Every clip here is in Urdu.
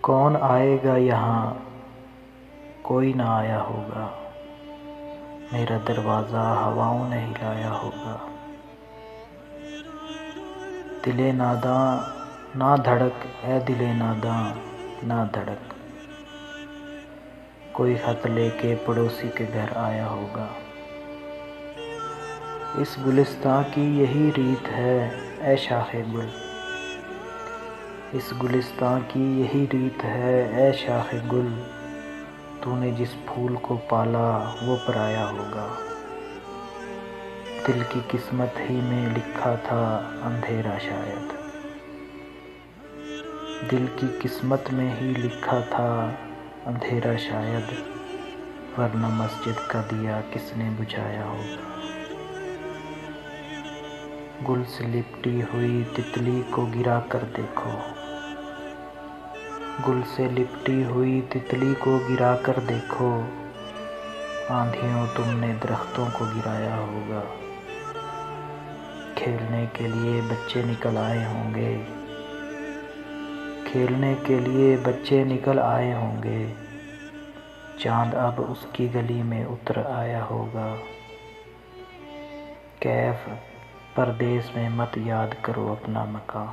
کون آئے گا یہاں، کوئی نہ آیا ہوگا، میرا دروازہ ہواؤں نے ہلایا ہوگا۔ دل ناداں نہ دھڑک، اے دل ناداں نہ دھڑک، کوئی خط لے کے پڑوسی کے گھر آیا ہوگا۔ اس گلستاں کی یہی ریت ہے اے شاخ گل، اس گلستاں کی یہی ریت ہے اے شاخ گل، تو نے جس پھول کو پالا وہ پرایا ہوگا۔ دل کی قسمت ہی میں لکھا تھا اندھیرا شاید، دل کی قسمت میں ہی لکھا تھا اندھیرا شاید، ورنہ مسجد کا دیا کس نے بجھایا ہوگا۔ گل سے لپٹی ہوئی تتلی کو گرا کر دیکھو، گل سے لپٹی ہوئی تتلی کو گرا کر دیکھو، آندھیوں تم نے درختوں کو گرایا ہوگا۔ کھیلنے کے لیے بچے نکل آئے ہوں گے، کھیلنے کے لیے بچے نکل آئے ہوں گے، چاند اب اس کی گلی میں اتر آیا ہوگا۔ کیف پردیس میں مت یاد کرو اپنا مکاں،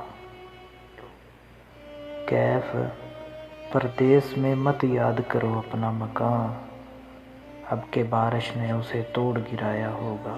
کیف پردیس میں مت یاد کرو اپنا مکاں، اب کہ بارش نے اسے توڑ گرایا ہوگا۔